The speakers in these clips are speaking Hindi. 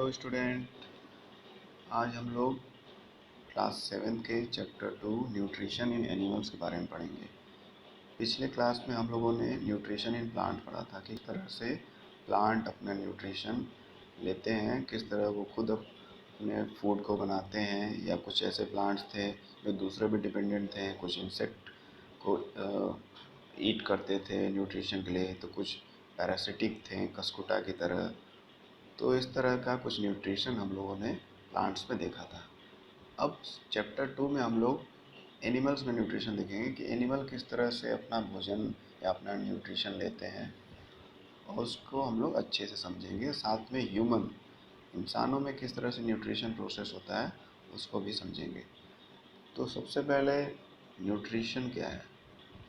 Hello student. आज हम लोग क्लास 7 के चैप्टर 2 न्यूट्रिशन इन एनिमल्स के बारे में पढ़ेंगे। पिछले क्लास में हम लोगों ने न्यूट्रिशन इन प्लांट पढ़ा था, किस तरह से प्लांट अपना न्यूट्रिशन लेते हैं, किस तरह वो खुद अपने फूड को बनाते हैं, या कुछ ऐसे प्लांट्स थे जो दूसरे पे डिपेंडेंट थे, कुछ इंसेक्ट को ईट करते थे न्यूट्रिशन के लिए, तो कुछ पैरासिटिक थे कस्कुटा की तरह। तो इस तरह का कुछ न्यूट्रिशन हम लोगों ने प्लांट्स में देखा था। अब चैप्टर 2 में हम लोग एनिमल्स में न्यूट्रिशन देखेंगे कि एनिमल किस तरह से अपना भोजन या अपना न्यूट्रिशन लेते हैं, और उसको हम लोग अच्छे से समझेंगे। साथ में ह्यूमन इंसानों में किस तरह से न्यूट्रिशन प्रोसेस होता है उसको भी समझेंगे। तो सबसे पहले न्यूट्रिशन क्या है?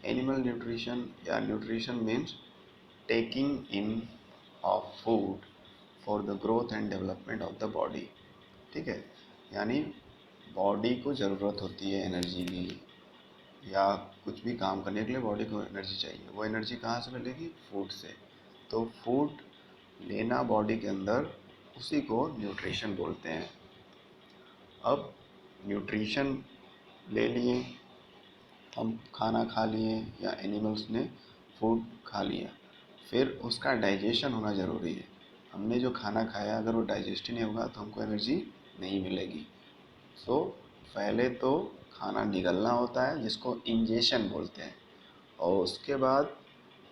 एनिमल न्यूट्रिशन या nutrition means taking in of food for the growth and development of the body. ठीक है, यानी बॉडी को ज़रूरत होती है एनर्जी की, या कुछ भी काम करने के लिए बॉडी को एनर्जी चाहिए। वो एनर्जी कहाँ से मिलेगी? फूड से। तो फूड लेना बॉडी के अंदर, उसी को न्यूट्रिशन बोलते हैं। अब न्यूट्रिशन ले लिए, हम खाना खा लिए या एनिमल्स ने फूड खा लिया, फिर उसका डाइजेशन होना ज़रूरी है। हमने जो खाना खाया अगर वो डाइजेस्ट ही नहीं होगा तो हमको एनर्जी नहीं मिलेगी। सो पहले तो खाना निगलना होता है, जिसको इंजेशन बोलते हैं, और उसके बाद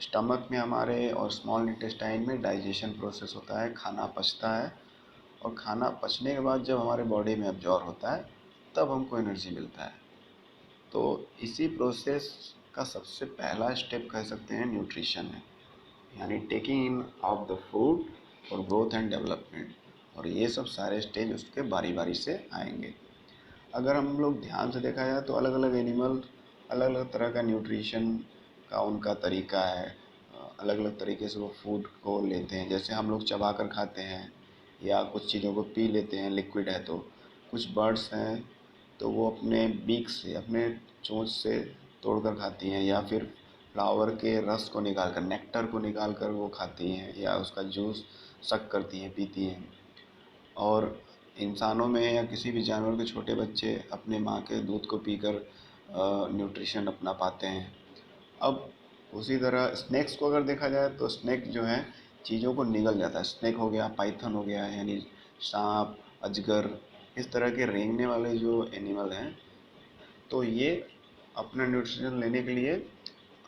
स्टमक में हमारे और स्मॉल इंटेस्टाइन में डाइजेशन प्रोसेस होता है, खाना पचता है, और खाना पचने के बाद जब हमारे बॉडी में एब्जॉर्ब होता है तब हमको एनर्जी मिलता है। तो इसी प्रोसेस का सबसे पहला स्टेप कह सकते हैं न्यूट्रिशन है, यानी taking in of the food for growth and development. और ये सब सारे स्टेज उसके बारी बारी से आएंगे। अगर हम लोग ध्यान से देखा जाए तो अलग अलग एनिमल अलग अलग तरह का न्यूट्रिशन का उनका तरीका है। अलग अलग तरीके से वो फूड को लेते हैं। जैसे हम लोग चबा कर खाते हैं, या कुछ चीज़ों को पी लेते हैं, लिक्विड है तो। कुछ बर्ड्स हैं तो वो अपने बीक से, अपने चोंच से तोड़कर खाती हैं, या फिर फ्लावर के रस को निकाल कर, नेक्टर को निकाल कर वो खाती हैं, या उसका जूस सक करती हैं, पीती हैं। और इंसानों में या किसी भी जानवर के छोटे बच्चे अपने माँ के दूध को पीकर न्यूट्रिशन अपना पाते हैं। अब उसी तरह स्नैक्स को अगर देखा जाए तो स्नैक जो है चीज़ों को निगल जाता है। स्नैक हो गया, पाइथन हो गया, यानी सांप, अजगर, इस तरह के रेंगने वाले जो एनिमल हैं, तो ये अपना न्यूट्रिशन लेने के लिए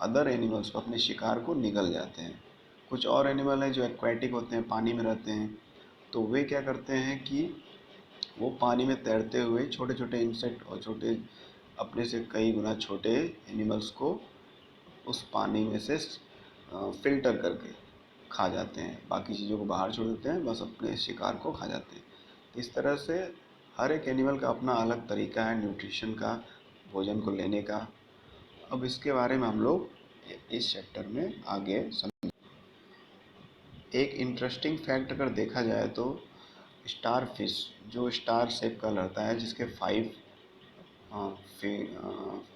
अदर एनिमल्स को, अपने शिकार को निगल जाते हैं। कुछ और एनिमल हैं जो एक्वाटिक होते हैं, पानी में रहते हैं, तो वे क्या करते हैं कि वो पानी में तैरते हुए छोटे छोटे इंसेक्ट और छोटे, अपने से कई गुना छोटे एनिमल्स को उस पानी में से फ़िल्टर करके खा जाते हैं। बाकी चीज़ों को बाहर छोड़ देते हैं, बस अपने शिकार को खा जाते हैं। तो इस तरह से हर एक एनिमल का अपना अलग तरीका है न्यूट्रिशन का, भोजन को लेने का। अब इसके बारे में हम लोग इस चैप्टर में आगे समझ। एक इंटरेस्टिंग फैक्ट अगर देखा जाए तो स्टार फिश, जो स्टार शेप का रहता है, जिसके 5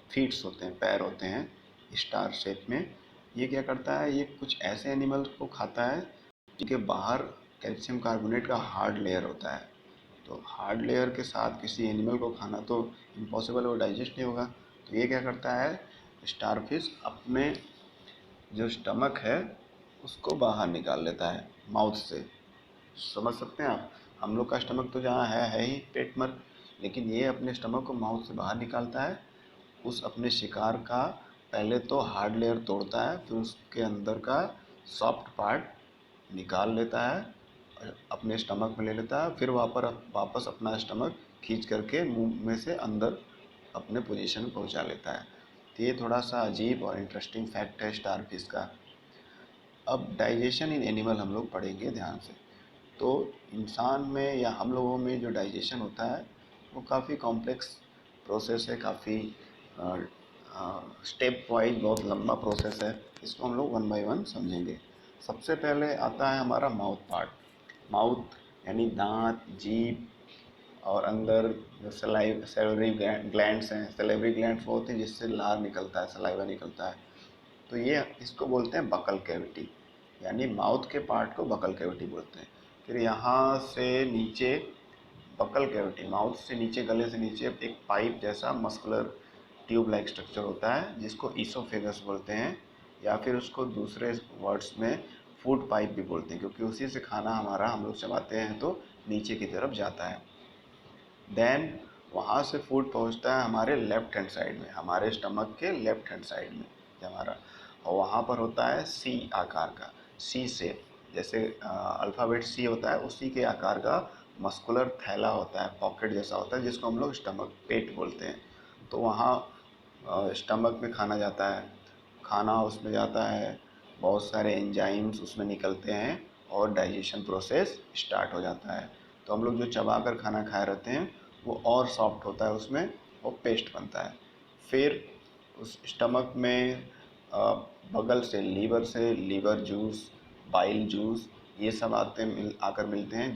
फीट्स होते हैं, पैर होते हैं स्टार शेप में, ये क्या करता है? ये कुछ ऐसे एनिमल्स को खाता है जिनके बाहर कैल्शियम कार्बोनेट का हार्ड लेयर होता है। तो हार्ड लेयर के साथ किसी एनिमल को खाना तो इम्पॉसिबल, वो डाइजेस्ट नहीं होगा। तो ये क्या करता है? स्टारफिश अपने जो स्टमक है उसको बाहर निकाल लेता है माउथ से। समझ सकते हैं आप? हम लोग का स्टमक तो जहाँ है ही पेट मर, लेकिन ये अपने स्टमक को माउथ से बाहर निकालता है। उस अपने शिकार का पहले तो हार्ड लेयर तोड़ता है, फिर उसके अंदर का सॉफ्ट पार्ट निकाल लेता है, अपने स्टमक में ले लेता है, फिर वापस अपना स्टमक खींच करके मुंह में से अंदर अपने पोजीशन में पहुंचा लेता है। तो ये थोड़ा सा अजीब और इंटरेस्टिंग फैक्ट है स्टारफिश का। अब डाइजेशन इन एनिमल हम लोग पढ़ेंगे ध्यान से। तो इंसान में या हम लोगों में जो डाइजेशन होता है वो काफ़ी कॉम्प्लेक्स प्रोसेस है, काफ़ी स्टेप वाइज बहुत लंबा प्रोसेस है। इसको हम लोग वन बाय वन समझेंगे। सबसे पहले आता है हमारा माउथ पार्ट। माउथ यानी दांत, जीभ, और अंदर जो सैलरी ग्लैंड्स हैं, सैलिवरी ग्लैंड्स वो होते हैं जिससे लार निकलता है, सलाइवा निकलता है। तो ये इसको बोलते हैं बकल कैविटी, यानी माउथ के पार्ट को बकल कैविटी बोलते हैं। फिर यहाँ से नीचे बकल कैविटी, माउथ से नीचे, गले से नीचे एक पाइप जैसा मस्कुलर ट्यूब लाइक स्ट्रक्चर होता है जिसको ईसोफेगस बोलते हैं, या फिर उसको दूसरे वर्ड्स में फूड पाइप भी बोलते हैं, क्योंकि उसी से खाना हमारा हम लोग चबाते हैं तो नीचे की तरफ जाता है। देन वहाँ से फूड पहुँचता है हमारे लेफ्ट हैंड साइड में, हमारे स्टमक के लेफ्ट हैंड साइड में हमारा, और वहाँ पर होता है सी आकार का, सी शेप, जैसे अल्फ़ाबेट सी होता है उसी के आकार का मस्कुलर थैला होता है, पॉकेट जैसा होता है, जिसको हम लोग स्टमक, पेट बोलते हैं। तो वहाँ स्टमक में खाना जाता है, खाना उसमें जाता है, बहुत सारे एंजाइम्स उसमें निकलते हैं और डाइजेशन प्रोसेस स्टार्ट हो जाता है। तो हम लोग जो चबा कर खाना खाए रहते हैं वो और सॉफ्ट होता है, उसमें वो पेस्ट बनता है। फिर उस स्टमक में बगल से लीवर जूस, बाइल जूस, ये सब आकर मिलते हैं,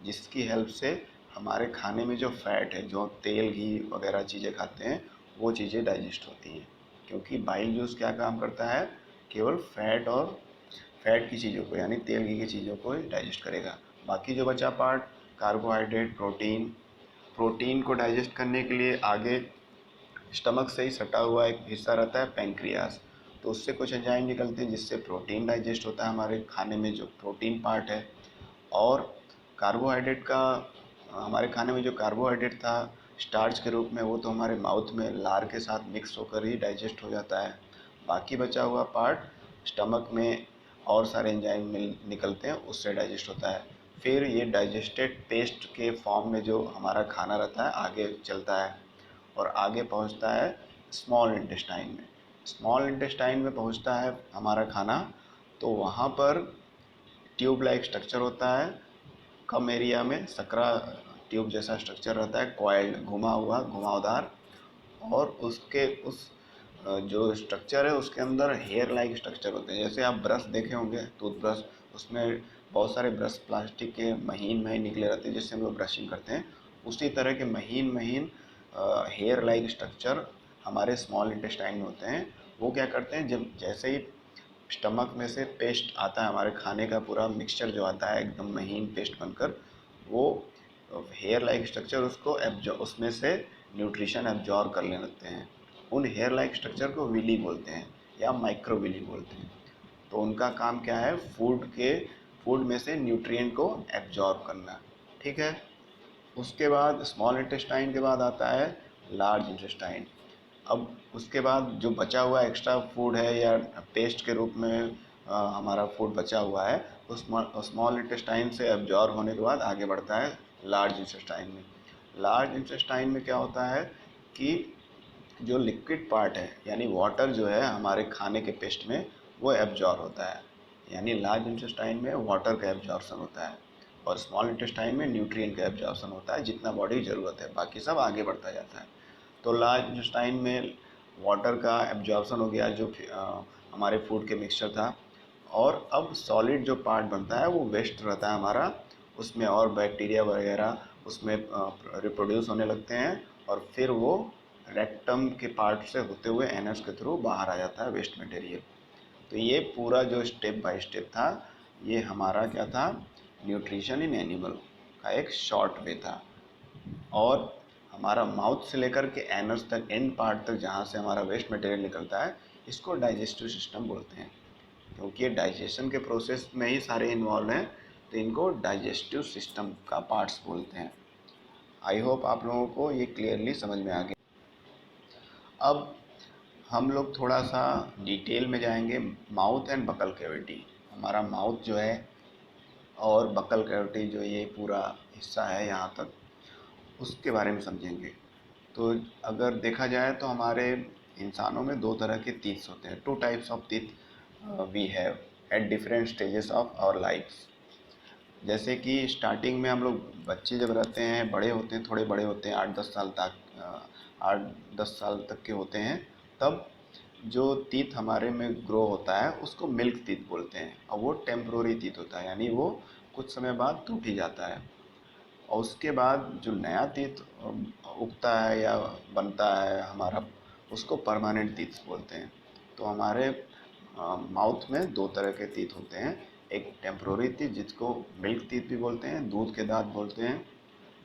जिसकी हेल्प से हमारे खाने में जो फैट है, जो तेल घी वगैरह चीज़ें खाते हैं, वो चीज़ें डाइजेस्ट होती हैं। क्योंकि बाइल जूस क्या काम करता है, केवल फैट की चीज़ों को, यानी तेल घी की चीज़ों को डाइजेस्ट करेगा। बाकी जो बचा पार्ट, कार्बोहाइड्रेट, प्रोटीन को डाइजेस्ट करने के लिए आगे स्टमक से ही सटा हुआ एक हिस्सा रहता है पैंक्रियाज, तो उससे कुछ एंजाइम निकलते हैं जिससे प्रोटीन डाइजेस्ट होता है हमारे खाने में, जो प्रोटीन पार्ट है। और कार्बोहाइड्रेट का, हमारे खाने में जो कार्बोहाइड्रेट था स्टार्च के रूप में, वो तो हमारे माउथ में लार के साथ मिक्स होकर ही डाइजेस्ट हो जाता है। बाकी बचा हुआ पार्ट स्टमक में और सारे एंजाइम निकलते हैं, उससे डाइजेस्ट होता है। फिर ये डाइजेस्टेड पेस्ट के फॉर्म में जो हमारा खाना रहता है आगे चलता है और आगे पहुंचता है स्मॉल इंटेस्टाइन में। स्मॉल इंटेस्टाइन में पहुंचता है हमारा खाना, तो वहाँ पर ट्यूब लाइक स्ट्रक्चर होता है, कम एरिया में सकरा ट्यूब जैसा स्ट्रक्चर रहता है, कॉइल्ड, घुमा हुआ, घुमावदार। और उसके उस जो स्ट्रक्चर है उसके अंदर हेयर लाइक स्ट्रक्चर होते हैं। जैसे आप ब्रश देखे होंगे, टूथब्रश, उसमें बहुत सारे ब्रश प्लास्टिक के महीन महीन निकले रहते हैं जिससे हम लोग ब्रशिंग करते हैं, उसी तरह के महीन महीन हेयर लाइक स्ट्रक्चर हमारे स्मॉल इंटेस्टाइन में होते हैं। वो क्या करते हैं, जब जैसे ही स्टमक में से पेस्ट आता है, हमारे खाने का पूरा मिक्सचर जो आता है एकदम महीन पेस्ट बनकर, वो हेयर लाइक स्ट्रक्चर उसको उसमें से न्यूट्रिशन एब्जॉर्ब कर लेने लगते हैं। उन हेयर लाइक स्ट्रक्चर को विली बोलते हैं या माइक्रो विली बोलते हैं। तो उनका काम क्या है, फूड में से न्यूट्रिएंट को एब्जॉर्ब करना। ठीक है। उसके बाद स्मॉल इंटेस्टाइन के बाद आता है लार्ज इंटेस्टाइन। अब उसके बाद जो बचा हुआ एक्स्ट्रा फूड है या पेस्ट के रूप में हमारा फूड बचा हुआ है, उस स्मॉल इंटेस्टाइन से एब्जॉर्ब होने के बाद आगे बढ़ता है लार्ज इंटेस्टाइन में। लार्ज इंटेस्टाइन में क्या होता है कि जो लिक्विड पार्ट है, यानी वाटर जो है हमारे खाने के पेस्ट में, वो एब्जॉर्ब होता है। यानी लार्ज इंटेस्टाइन में वाटर का एब्जॉर्प्शन होता है और स्मॉल इंटेस्टाइन में न्यूट्रिएंट का एब्जॉर्प्शन होता है, जितना बॉडी की ज़रूरत है, बाकी सब आगे बढ़ता जाता है। तो लार्ज इंटेस्टाइन में वाटर का एब्जॉर्प्शन हो गया, जो हमारे फूड के मिक्सचर था। और अब सॉलिड जो पार्ट बनता है वो वेस्ट रहता है हमारा, उसमें और बैक्टीरिया वगैरह उसमें रिप्रोड्यूस होने लगते हैं, और फिर वो रेक्टम के पार्ट से होते हुए एनस के थ्रू बाहर आ जाता है वेस्ट मटेरियल। तो ये पूरा जो स्टेप बाय स्टेप था, ये हमारा क्या था, न्यूट्रिशन इन एनिमल का एक शॉर्ट वे था। और हमारा माउथ से लेकर के एनस तक, एंड पार्ट तक, जहाँ से हमारा वेस्ट मटेरियल निकलता है, इसको डाइजेस्टिव सिस्टम बोलते हैं। क्योंकि ये डाइजेशन के प्रोसेस में ही सारे इन्वॉल्व हैं, तो इनको डाइजेस्टिव सिस्टम का पार्ट्स बोलते हैं। आई होप आप लोगों को ये क्लियरली समझ में आ गया। अब हम लोग थोड़ा सा डिटेल में जाएंगे, माउथ एंड बकल कैविटी। हमारा माउथ जो है और बकल कैविटी जो ये पूरा हिस्सा है यहाँ तक, उसके बारे में समझेंगे। तो अगर देखा जाए तो हमारे इंसानों में दो तरह के टीथ होते हैं, two types of teeth we have at different stages of our life. जैसे कि स्टार्टिंग में हम लोग बच्चे जब रहते हैं, बड़े होते हैं, थोड़े बड़े होते हैं, 8-10 साल तक के होते हैं, तब जो टीथ हमारे में ग्रो होता है उसको मिल्क टीथ बोलते हैं, और वो टेम्प्रोरी टीथ होता है, यानी वो कुछ समय बाद टूट ही जाता है। और उसके बाद जो नया टीथ उगता है या बनता है हमारा, उसको परमानेंट टीथ बोलते हैं। तो हमारे माउथ में दो तरह के टीथ होते हैं, एक टेम्प्रोरी टीथ जिसको मिल्क टीथ भी बोलते हैं, दूध के दांत बोलते हैं,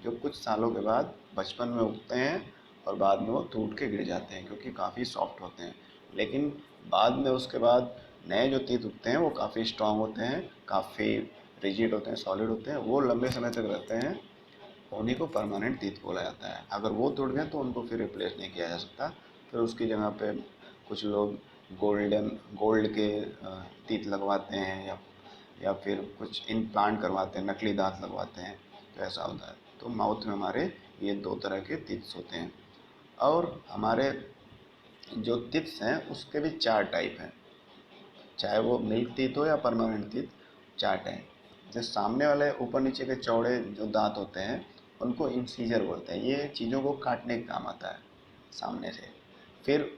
जो कुछ सालों के बाद बचपन में उगते हैं और बाद में वो टूट के गिर जाते हैं क्योंकि काफ़ी सॉफ्ट होते हैं। लेकिन बाद में उसके बाद नए जो टीथ उगते हैं वो काफ़ी स्ट्रांग होते हैं, काफ़ी रिजिड होते हैं, सॉलिड होते हैं, वो लंबे समय तक रहते हैं। उन्हीं को परमानेंट टीथ बोला जाता है। अगर वो टूट गए तो उनको फिर रिप्लेस नहीं किया जा सकता। फिर उसकी जगह पे कुछ लोग गोल्ड के टीथ लगवाते हैं, या फिर कुछ इम्प्लांट करवाते हैं, नकली दांत लगवाते हैं, तो ऐसा होता है। तो माउथ में हमारे ये दो तरह के टीथ्स होते हैं। और हमारे जो टीथ्स हैं उसके भी चार टाइप हैं, चाहे वो मिल्क टीथ हो या परमानेंट टीथ, चार टाइप। जो सामने वाले ऊपर नीचे के चौड़े जो दांत होते हैं उनको इंसीजर बोलते हैं। ये चीज़ों को काटने का काम आता है सामने से। फिर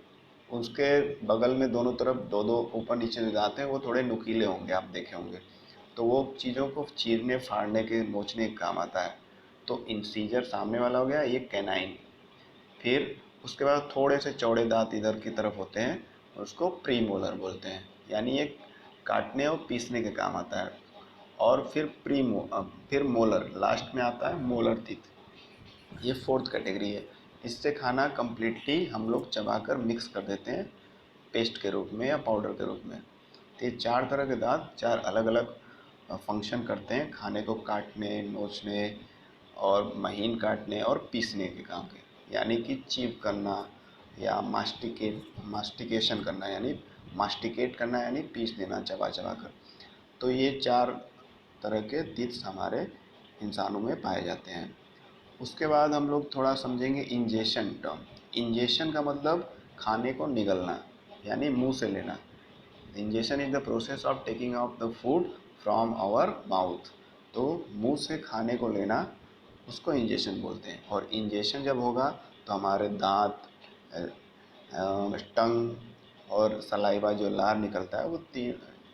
उसके बगल में दोनों तरफ दो दो ऊपर नीचे जो दांत हैं वो थोड़े नुकीले होंगे, आप देखे होंगे, तो वो चीज़ों को चीरने फाड़ने के नोचने का काम आता है। तो इंसीजर सामने वाला हो गया, ये कैनाइन। फिर उसके बाद थोड़े से चौड़े दांत इधर की तरफ होते हैं, उसको प्रीमोलर बोलते हैं, यानी ये काटने और पीसने के काम आता है। और फिर मोलर लास्ट में आता है, मोलर टीथ, ये फोर्थ कैटेगरी है। इससे खाना कम्प्लीटली हम लोग चबाकर मिक्स कर देते हैं पेस्ट के रूप में या पाउडर के रूप में। तो ये चार तरह के दांत चार अलग अलग फंक्शन करते हैं, खाने को काटने, नोचने और महीन काटने और पीसने के काम के, यानी कि च्यूव करना या मास्टिकेशन करना, यानी मास्टिकेट करना यानी पीस देना चबा चबा कर। तो ये चार तरह के टीथ्स हमारे इंसानों में पाए जाते हैं। उसके बाद हम लोग थोड़ा समझेंगे इंजेशन टर्म। इंजेशन का मतलब खाने को निगलना, यानी मुंह से लेना। Ingestion is the process of taking out the food from our mouth. तो मुंह से खाने को लेना, उसको इंजेशन बोलते हैं। और इंजेशन जब होगा तो हमारे दांत, टंग और सलाइवा जो लार निकलता है वो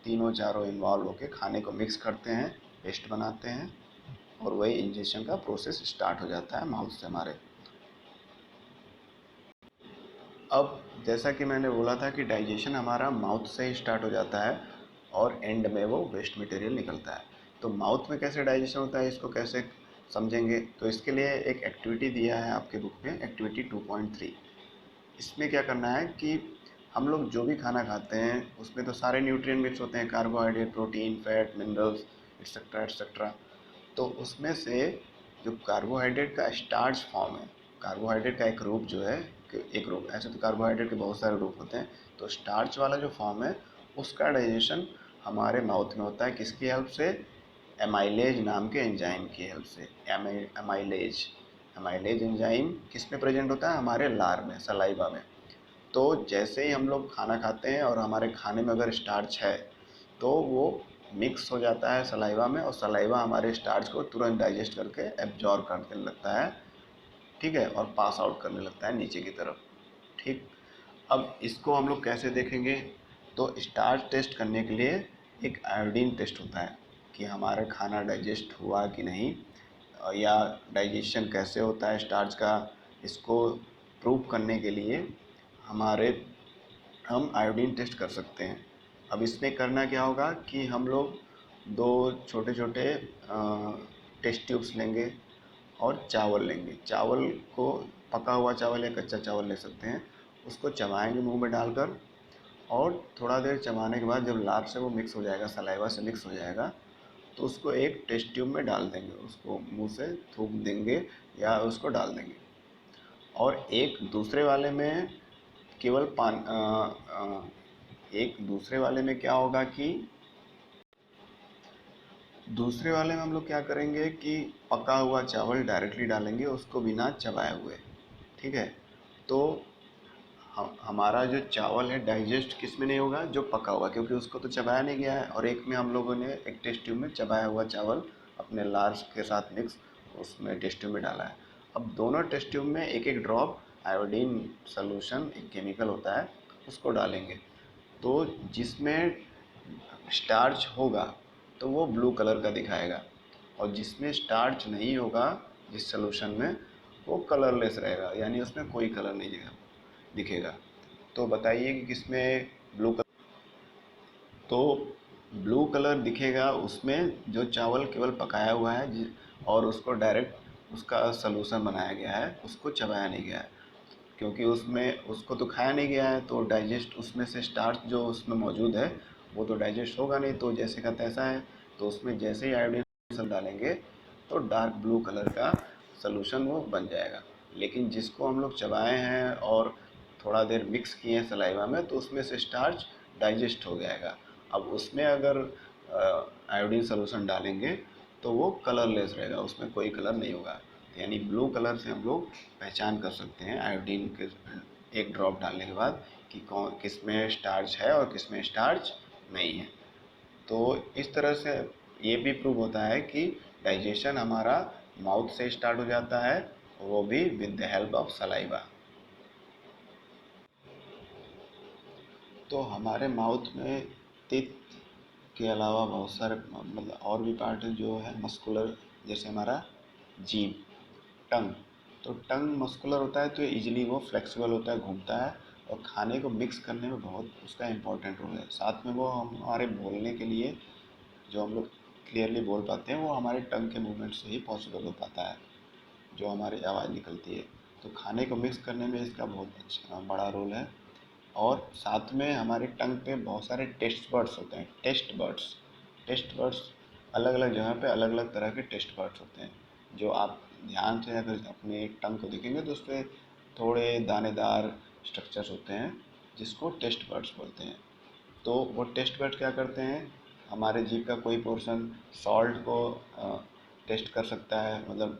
तीनों चारों इन्वॉल्व होकर खाने को मिक्स करते हैं, पेस्ट बनाते हैं, और वही इंजेशन का प्रोसेस स्टार्ट हो जाता है माउथ से हमारे। अब जैसा कि मैंने बोला था कि डाइजेशन हमारा माउथ से ही स्टार्ट हो जाता है और एंड में वो वेस्ट मटेरियल निकलता है। तो माउथ में कैसे डाइजेशन होता है, इसको कैसे समझेंगे, तो इसके लिए एक एक्टिविटी दिया है आपके बुक में, एक्टिविटी 2.3। इसमें क्या करना है कि हम लोग जो भी खाना खाते हैं उसमें तो सारे न्यूट्रिएंट मिक्स होते हैं, carbohydrate, protein, fat, minerals, etcetera etcetera. तो उसमें से जो कार्बोहाइड्रेट का स्टार्च फॉर्म है, कार्बोहाइड्रेट का एक रूप जो है, एक रूप, ऐसे तो कार्बोहाइड्रेट के बहुत सारे रूप होते हैं, तो स्टार्च वाला जो फॉर्म है उसका डाइजेशन हमारे माउथ में होता है। किसकी हेल्प से? एमाइलेज नाम के एंजाइम की हेल्प से। एमाइलेज एमाइलेज एंजाइम किस में प्रेजेंट होता है? हमारे लार में, सलाइवा में। तो जैसे ही हम लोग खाना खाते हैं और हमारे खाने में अगर स्टार्च है तो वो मिक्स हो जाता है सलाइवा में, और सलाइवा हमारे स्टार्च को तुरंत डाइजेस्ट करके एब्जॉर्ब करने लगता है, ठीक है, और पास आउट करने लगता है नीचे की तरफ। ठीक। अब इसको हम लोग कैसे देखेंगे? तो स्टार्च टेस्ट करने के लिए एक आयोडीन टेस्ट होता है कि हमारा खाना डाइजेस्ट हुआ कि नहीं, या डाइजेशन कैसे होता है स्टार्च का, इसको प्रूव करने के लिए हमारे हम आयोडीन टेस्ट कर सकते हैं। अब इसमें करना क्या होगा कि हम लोग दो छोटे छोटे टेस्ट ट्यूब्स लेंगे और चावल लेंगे। चावल को, पका हुआ चावल या कच्चा चावल ले सकते हैं, उसको चबाएंगे मुंह में डालकर, और थोड़ा देर चबाने के बाद जब लार से वो मिक्स हो जाएगा, सलाइवा से मिक्स हो जाएगा, तो उसको एक टेस्ट ट्यूब में डाल देंगे, उसको मुंह से थूक देंगे या उसको डाल देंगे। और एक दूसरे वाले में केवल एक दूसरे वाले में क्या होगा कि दूसरे वाले में हम लोग क्या करेंगे कि पका हुआ चावल डायरेक्टली डालेंगे, उसको बिना चबाए हुए, ठीक है। तो हमारा जो चावल है डाइजेस्ट किस में नहीं होगा? जो पका हुआ, क्योंकि उसको तो चबाया नहीं गया है। और एक में हम लोगों ने एक टेस्ट ट्यूब में चबाया हुआ चावल अपने लार्ज के साथ मिक्स उसमें टेस्ट ट्यूब में डाला है। अब दोनों टेस्ट ट्यूब में एक एक ड्रॉप आयोडीन सॉल्यूशन, एक केमिकल होता है, उसको डालेंगे। तो जिसमें स्टार्च होगा तो वो ब्लू कलर का दिखाएगा, और जिसमें स्टार्च नहीं होगा जिस सॉल्यूशन में, वो कलरलेस रहेगा, यानी उसमें कोई कलर नहीं दिखेगा। तो बताइए कि किसमें ब्लू कलर। तो ब्लू कलर दिखेगा उसमें जो चावल केवल पकाया हुआ है और उसको डायरेक्ट उसका सलूशन बनाया गया है, उसको चबाया नहीं गया है, क्योंकि उसमें उसको तो खाया नहीं गया है, तो डाइजेस्ट उसमें से स्टार्च जो उसमें मौजूद है वो तो डाइजेस्ट होगा नहीं, तो जैसे का तैसा है। तो उसमें जैसे ही आयोडीन सब डालेंगे तो डार्क ब्लू कलर का सलूशन वो बन जाएगा। लेकिन जिसको हम लोग चबाए हैं और थोड़ा देर मिक्स किए हैं सलाइवा में, तो उसमें से स्टार्च डाइजेस्ट हो जाएगा। अब उसमें अगर आयोडीन सलूशन डालेंगे तो वो कलरलेस रहेगा, उसमें कोई कलर नहीं होगा। यानी ब्लू कलर से हम लोग पहचान कर सकते हैं आयोडीन के एक ड्रॉप डालने के बाद कि कौन किस में स्टार्च है और किस में स्टार्च नहीं है। तो इस तरह से ये भी प्रूव होता है कि डाइजेशन हमारा माउथ से स्टार्ट हो जाता है, वो भी with the help of saliva. तो हमारे माउथ में टीथ के अलावा बहुत सारे मतलब और भी पार्ट है जो है मस्कुलर, जैसे हमारा जीभ, टंग। तो टंग मस्कुलर होता है तो इजीली वो फ्लेक्सिबल होता है, घूमता है और खाने को मिक्स करने में बहुत उसका इम्पोर्टेंट रोल है। साथ में वो हमारे बोलने के लिए जो हम लोग क्लियरली बोल पाते हैं वो हमारे टंग के मूवमेंट से ही पॉसिबल हो पाता है, जो हमारी आवाज़ निकलती है। तो खाने को मिक्स करने में इसका बहुत अच्छा बड़ा रोल है। और साथ में हमारे टंग पे बहुत सारे टेस्ट बर्ड्स होते हैं, टेस्ट बर्ड्स अलग अलग जगह पे अलग अलग तरह के टेस्ट बर्ड्स होते हैं। जो आप ध्यान से अगर अपने टंग को देखेंगे तो उस पर थोड़े दानेदार स्ट्रक्चर्स होते हैं, जिसको टेस्ट बर्ड्स बोलते हैं। तो वो टेस्ट बर्ड क्या करते हैं, हमारे जीभ का कोई पोर्शन सॉल्ट को टेस्ट कर सकता है, मतलब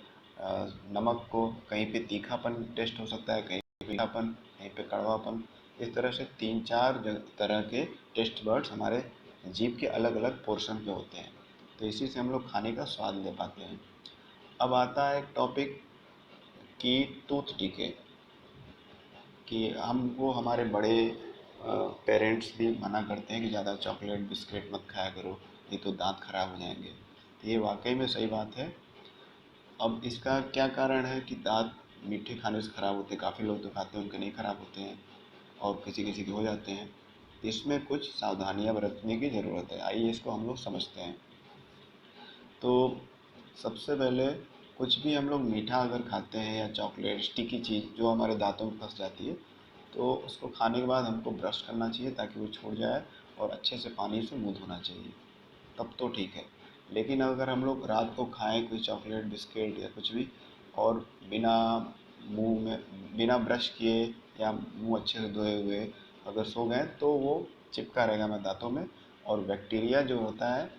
नमक को, कहीं पे तीखापन टेस्ट हो सकता है, कहीं पे मीठापन, कहीं पे कड़वापन। इस तरह से तीन चार तरह के टेस्ट बर्ड्स हमारे जीभ के अलग अलग पोर्शन पे होते हैं। तो इसी से हम लोग खाने का स्वाद ले पाते हैं। अब आता है एक टॉपिक कि टूथ डिके, कि हमको हमारे बड़े पेरेंट्स भी मना करते हैं कि ज़्यादा चॉकलेट बिस्किट मत खाया करो, नहीं तो दांत खराब हो जाएंगे। तो ये वाकई में सही बात है। अब इसका क्या कारण है कि दांत मीठे खाने से ख़राब होते हैं, काफ़ी लोग तो खाते हैं उनके नहीं ख़राब होते हैं और किसी किसी के हो जाते हैं। तो इसमें कुछ सावधानियां बरतने की ज़रूरत है, आइए इसको हम लोग समझते हैं। तो सबसे पहले कुछ भी हम लोग मीठा अगर खाते हैं या चॉकलेट स्टिकी चीज़ जो हमारे दांतों में फंस जाती है, तो उसको खाने के बाद हमको ब्रश करना चाहिए ताकि वो छूट जाए, और अच्छे से पानी से मुंह धोना चाहिए, तब तो ठीक है। लेकिन अगर हम लोग रात को खाएं कोई चॉकलेट बिस्किट या कुछ भी और बिना मुंह में बिना ब्रश किए या मुंह अच्छे से धोए हुए अगर सो गए तो वो चिपका रहेगा हमारे दांतों में, और बैक्टीरिया जो होता है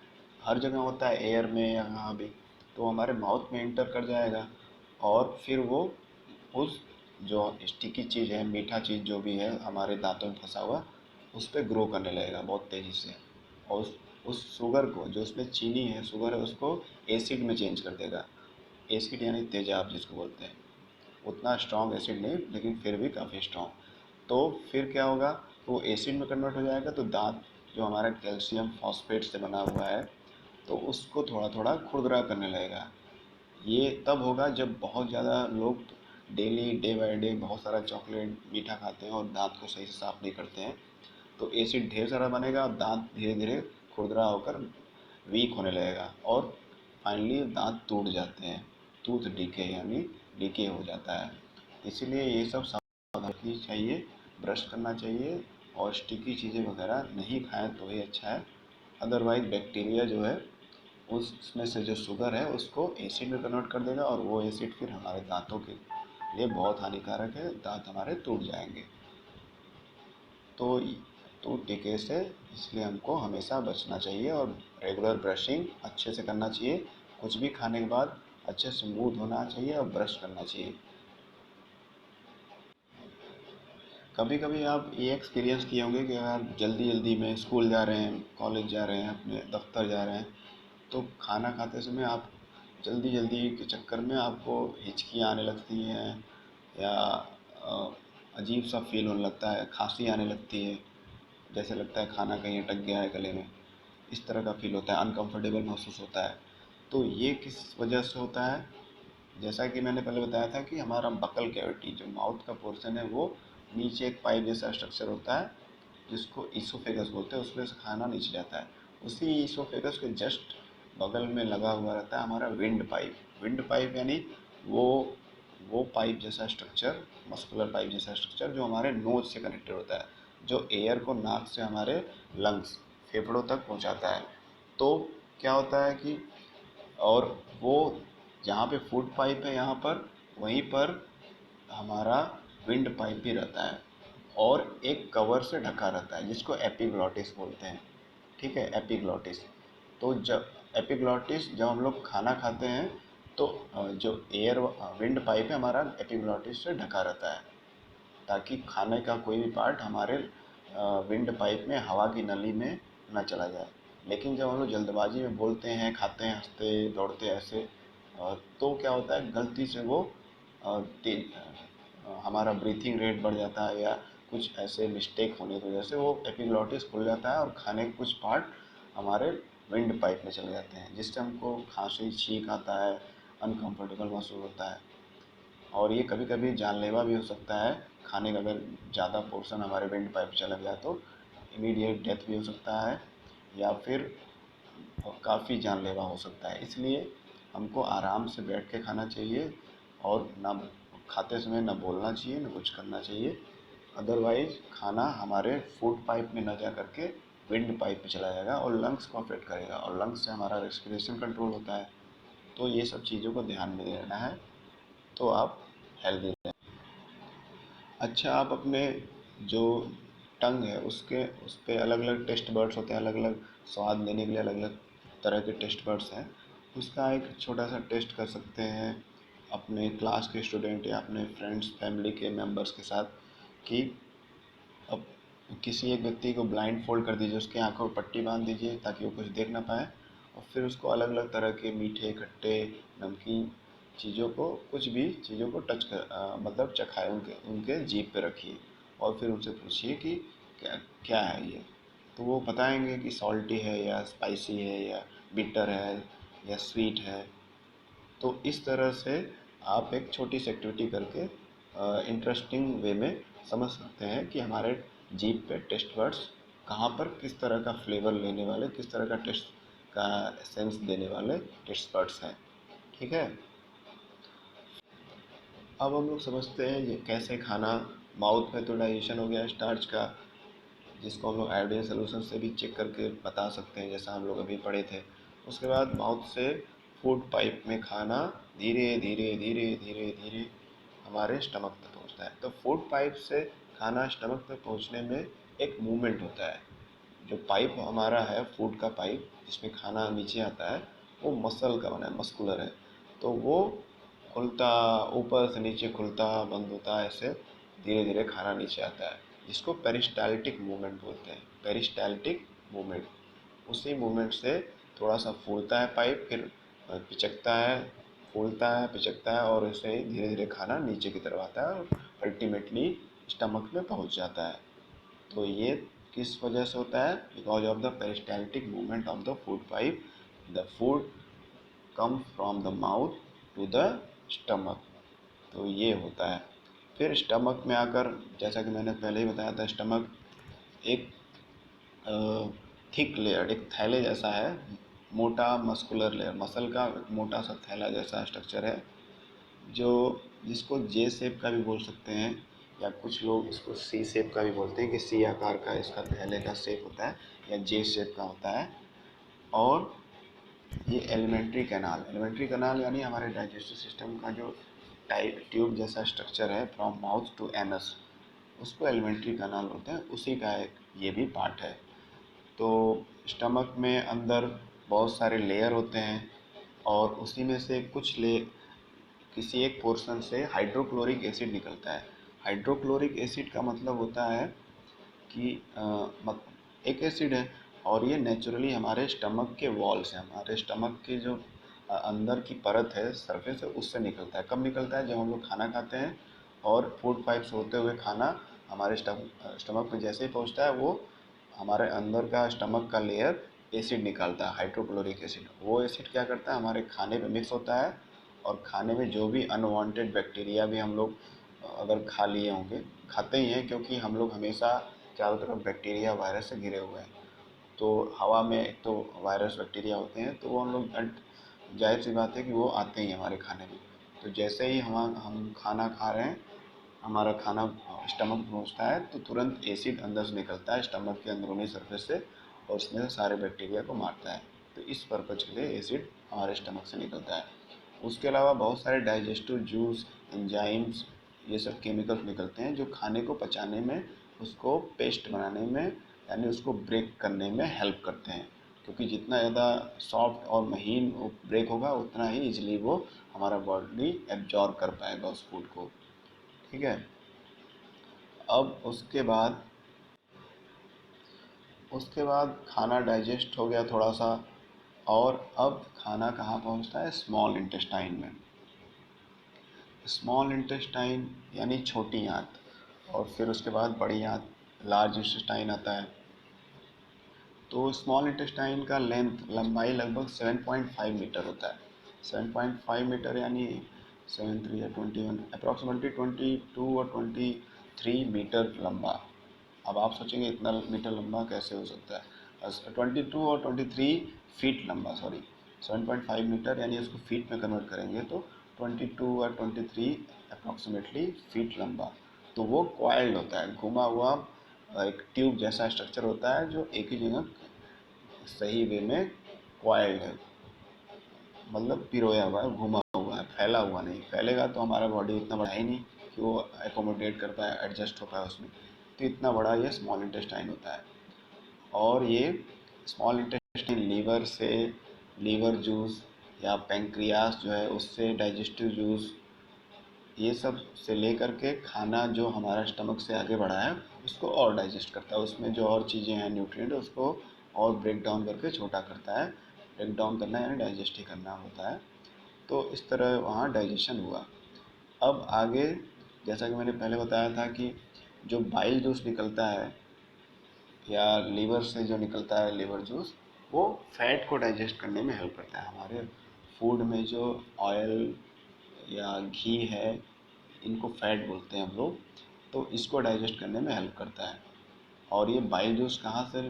हर जगह होता है, एयर में या कहाँ भी, तो हमारे माउथ में इंटर कर जाएगा और फिर वो उस जो स्टिकी चीज़ है, मीठा चीज़ जो भी है हमारे दांतों में फंसा हुआ, उस पर ग्रो करने लगेगा बहुत तेज़ी से। और उस शुगर को, जो उसमें चीनी है शुगर है, उसको एसिड में चेंज कर देगा। एसिड यानी तेजाब जिसको बोलते हैं, उतना स्ट्रॉन्ग एसिड नहीं लेकिन फिर भी काफ़ी स्ट्रॉन्ग। तो फिर क्या होगा, वो एसिड में कन्वर्ट हो जाएगा, तो दांत जो हमारा कैल्शियम फॉस्फेट से बना हुआ है तो उसको थोड़ा थोड़ा खुरदरा करने लगेगा। ये तब होगा जब बहुत ज़्यादा लोग डेली डे बाय डे बहुत सारा चॉकलेट मीठा खाते हैं और दांत को सही से साफ़ नहीं करते हैं, तो एसिड ढेर सारा बनेगा और दांत धीरे धीरे खुरदरा होकर वीक होने लगेगा और फाइनली दांत टूट जाते हैं। टूथ डीके यानी डीके हो जाता है। इसीलिए ये सब सावधानी रखनी चाहिए, ब्रश करना चाहिए और स्टिकी चीज़ें वगैरह नहीं खाएं तो ही अच्छा है। अदरवाइज बैक्टीरिया जो है उसमें से जो शुगर है उसको एसिड में कन्वर्ट कर देगा और वो एसिड फिर हमारे दांतों के लिए बहुत हानिकारक है, दांत हमारे टूट जाएंगे। तो तो टीके से इसलिए हमको हमेशा बचना चाहिए और रेगुलर ब्रशिंग अच्छे से करना चाहिए। कुछ भी खाने के बाद अच्छे से मुंह धोना चाहिए और ब्रश करना चाहिए। कभी कभी आप ये एक्सपीरियंस किए होंगे कि अगर जल्दी जल्दी में स्कूल जा रहे हैं, कॉलेज जा रहे हैं, अपने दफ्तर जा रहे हैं, तो खाना खाते समय आप जल्दी जल्दी के चक्कर में आपको हिचकियाँ आने लगती हैं या अजीब सा फील होने लगता है, खांसी आने लगती है, जैसे लगता है खाना कहीं अटक गया है गले में, इस तरह का फील होता है, अनकंफर्टेबल महसूस होता है। तो ये किस वजह से होता है, जैसा कि मैंने पहले बताया था कि हमारा बकल कैविटी जो माउथ का पोर्शन है वो नीचे एक पाइप जैसा स्ट्रक्चर होता है जिसको ईसोफेगस बोलते हैं, उसमें से खाना नीचे जाता है उसी ईसोफेगस के जस्ट बगल में लगा हुआ रहता है हमारा विंड पाइप। विंड पाइप यानी वो वो पाइप जैसा स्ट्रक्चर, मस्कुलर पाइप जैसा स्ट्रक्चर जो हमारे नोज से कनेक्टेड होता है, जो एयर को नाक से हमारे लंग्स, फेफड़ों तक पहुंचाता है। तो क्या होता है कि, और वो जहाँ पे फूड पाइप है यहाँ पर, वहीं पर हमारा विंड पाइप भी रहता है और एक कवर से ढका रहता है जिसको एपिग्लॉटिस बोलते हैं। ठीक है, एपिग्लॉटिस। तो जब एपिग्लॉटिस, जब हम लोग खाना खाते हैं तो जो एयर विंड पाइप है हमारा एपिग्लॉटिस से ढका रहता है, ताकि खाने का कोई भी पार्ट हमारे विंड पाइप में, हवा की नली में ना चला जाए। लेकिन जब हम लोग जल्दबाजी में बोलते हैं, खाते हैं, हंसते दौड़ते ऐसे, तो क्या होता है, गलती से वो तेज, हमारा ब्रीथिंग रेट बढ़ जाता है या कुछ ऐसे मिस्टेक होने की वजह से वो एपिग्लॉटिस खुल जाता है और खाने के कुछ पार्ट हमारे विंड पाइप में चले जाते हैं, जिससे हमको खांसी, छींक आता है, अनकंफर्टेबल महसूस होता है। और ये कभी कभी जानलेवा भी हो सकता है। खाने का अगर ज़्यादा पोर्शन हमारे विंड पाइप चला गया तो इमीडिएट डेथ भी हो सकता है, या फिर काफ़ी जानलेवा हो सकता है। इसलिए हमको आराम से बैठ के खाना चाहिए और ना खाते समय ना बोलना चाहिए, ना कुछ करना चाहिए। अदरवाइज खाना हमारे फूड पाइप में ना जा करके विंड पाइप में चला जाएगा और लंग्स को अफेक्ट करेगा, और लंग्स से हमारा रेस्पिरेशन कंट्रोल होता है। तो ये सब चीज़ों को ध्यान में देना है, तो आप हेल्दी रहें। अच्छा, आप अपने जो टंग है उसके, उस पर अलग अलग टेस्ट बर्ड्स होते हैं, अलग अलग स्वाद लेने के लिए अलग अलग तरह के टेस्ट बर्ड्स हैं। उसका एक छोटा सा टेस्ट कर सकते हैं अपने क्लास के स्टूडेंट या अपने फ्रेंड्स, फैमिली के मेंबर्स के साथ, कि अब किसी एक व्यक्ति को ब्लाइंड फोल्ड कर दीजिए, उसकी आंखों पर पट्टी बांध दीजिए ताकि वो कुछ देख ना पाए, और फिर उसको अलग अलग तरह के मीठे, खट्टे, नमकीन चीज़ों को, कुछ भी चीज़ों को टच कर, मतलब चखाए, उनके उनके जीभ पे रखिए और फिर उनसे पूछिए कि क्या क्या है ये। तो वो बताएंगे कि सॉल्टी है या स्पाइसी है या बिटर है या स्वीट है। तो इस तरह से आप एक छोटी सी एक्टिविटी करके इंटरेस्टिंग वे में समझ सकते हैं कि हमारे जीभ पे टेस्ट बड्स कहाँ पर किस तरह का फ्लेवर लेने वाले, किस तरह का टेस्ट का सेंस देने वाले टेस्ट बड्स हैं। ठीक है। अब हम लोग समझते हैं ये कैसे खाना, माउथ में तो डाइजेशन हो गया स्टार्च का, जिसको हम लोग आयोडीन सोल्यूशन से भी चेक करके बता सकते हैं, जैसा हम लोग अभी पढ़े थे। उसके बाद माउथ से फूड पाइप में खाना धीरे धीरे धीरे धीरे धीरे हमारे स्टमक तक पहुंचता है। तो फूड पाइप से खाना स्टमक तक पहुंचने में एक मूवमेंट होता है। जो पाइप हमारा है, फूड का पाइप जिसमें खाना नीचे आता है, वो मसल का बना है, मस्कुलर है। तो वो खुलता, ऊपर से नीचे खुलता बंद होता है, ऐसे धीरे धीरे खाना नीचे आता है, जिसको पेरिस्टाल्टिक मूवमेंट बोलते हैं। पेरिस्टाल्टिक मूवमेंट, उसी मूवमेंट से थोड़ा सा फूलता है पाइप, फिर पिचकता है, फूलता है, पिचकता है, और ऐसे ही धीरे धीरे खाना नीचे की तरफ आता है और अल्टीमेटली स्टमक में पहुंच जाता है। तो ये किस वजह से होता है? Because of the peristaltic movement of the food pipe, the food come from the mouth to the stomach. तो ये होता है। फिर स्टमक में आकर, जैसा कि मैंने पहले ही बताया था, स्टमक एक थिक लेयर, एक थैले जैसा है, मोटा मस्कुलर लेयर, मसल का मोटा सा थैला जैसा स्ट्रक्चर है, जो जिसको जे शेप का भी बोल सकते हैं, या कुछ लोग इसको सी शेप का भी बोलते हैं कि सी आकार का इसका थैले का शेप होता है, या जे शेप का होता है। और ये एलिमेंट्री कैनाल यानी हमारे डाइजेस्टिव सिस्टम का जो टाइप ट्यूब जैसा स्ट्रक्चर है फ्रॉम माउथ टू एनस, उसको एलिमेंट्री कैनाल बोलते हैं। उसी का एक ये भी पार्ट है। तो स्टमक में अंदर बहुत सारे लेयर होते हैं, और उसी में से कुछ ले किसी एक पोर्शन से हाइड्रोक्लोरिक एसिड निकलता है। हाइड्रोक्लोरिक एसिड का मतलब होता है कि एक एसिड है, और ये नेचुरली हमारे स्टमक के वॉल से, हमारे स्टमक के जो अंदर की परत है, सरफेस है, उससे निकलता है। कब निकलता है? जब हम लोग खाना खाते हैं और फूड पाइप से होते हुए खाना हमारे स्टमक पे जैसे ही पहुंचता है, वो हमारे अंदर का स्टमक का लेयर एसिड निकालता है, हाइड्रोक्लोरिक एसिड। वो एसिड क्या करता है? हमारे खाने पे मिक्स होता है, और खाने में जो भी अनवांटेड बैक्टीरिया भी हम लोग अगर खा लिए होंगे, खाते ही हैं क्योंकि हम लोग हमेशा चारों तरफ बैक्टीरिया, वायरस से घिरे हुए हैं, तो हवा में एक तो वायरस बैक्टीरिया होते हैं, तो वो हम लोग जाहिर सी बात है कि वो आते ही हमारे खाने में। तो जैसे ही हम खाना खा रहे हैं, हमारा खाना स्टमक में पहुँचता है, तो तुरंत एसिड अंदर से निकलता है स्टमक के अंदरूनी सरफेस से, और उसमें से सारे बैक्टीरिया को मारता है। तो इस पर्पज के लिए एसिड हमारे स्टमक से निकलता है। उसके अलावा बहुत सारे डाइजेस्टिव जूस, एंजाइम्स, ये सब केमिकल्स निकलते हैं जो खाने को पचाने में, उसको पेस्ट बनाने में, यानी उसको ब्रेक करने में हेल्प करते हैं। क्योंकि जितना ज़्यादा सॉफ्ट और महीन वो ब्रेक होगा, उतना ही इजली वो हमारा बॉडी एब्जॉर्ब कर पाएगा उस फूड को। ठीक है। अब उसके बाद खाना डाइजेस्ट हो गया थोड़ा सा, और अब खाना कहाँ पहुँचता है? स्मॉल इंटेस्टाइन में। स्मॉल इंटेस्टाइन यानी छोटी आंत, और फिर उसके बाद बड़ी आंत, लार्ज इंटेस्टाइन आता है। तो स्मॉल इंटेस्टाइन का लंबाई लगभग 7.5 मीटर होता है। 7.5 मीटर यानी 7 3 या 21, अप्रॉक्सीमेटली 22 और 23 मीटर लंबा। अब आप सोचेंगे इतना मीटर लंबा कैसे हो सकता है? 22 और 23 फीट लंबा, सॉरी, 7.5 मीटर यानी उसको फीट में कन्वर्ट करेंगे तो 22 और 23 अप्रॉक्सीमेटली फीट लंबा। तो वो कॉइल्ड होता है, घुमा हुआ एक ट्यूब जैसा स्ट्रक्चर होता है जो एक ही जगह सही वे में कॉइल्ड है, मतलब पिरोया हुआ है, घुमा हुआ है, फैला हुआ नहीं। फैलेगा तो हमारा बॉडी इतना बड़ा है ही नहीं कि वो एकोमोडेट कर पाए, एडजस्ट हो पाए उसमें। तो इतना बड़ा ये स्मॉल इंटेस्टाइन होता है। और ये स्मॉल इंटेस्टाइन लीवर जूस या पेंक्रियास जो है उससे, डाइजेस्टिव जूस, ये सब से लेकर के खाना जो हमारा स्टमक से आगे बढ़ा है उसको और डाइजेस्ट करता है। उसमें जो और चीज़ें हैं न्यूट्रिएंट, उसको और ब्रेक डाउन करके छोटा करता है। ब्रेक डाउन करना यानी डाइजेस्ट ही करना होता है। तो इस तरह वहाँ डाइजेशन हुआ। अब आगे, जैसा कि मैंने पहले बताया था कि जो बाइल जूस निकलता है या लीवर से जो निकलता है लीवर जूस, वो फैट को डाइजेस्ट करने में हेल्प करता है। हमारे फूड में जो ऑयल या घी है, इनको फैट बोलते हैं हम लोग, तो इसको डाइजेस्ट करने में हेल्प करता है। और ये बाइल जूस कहाँ से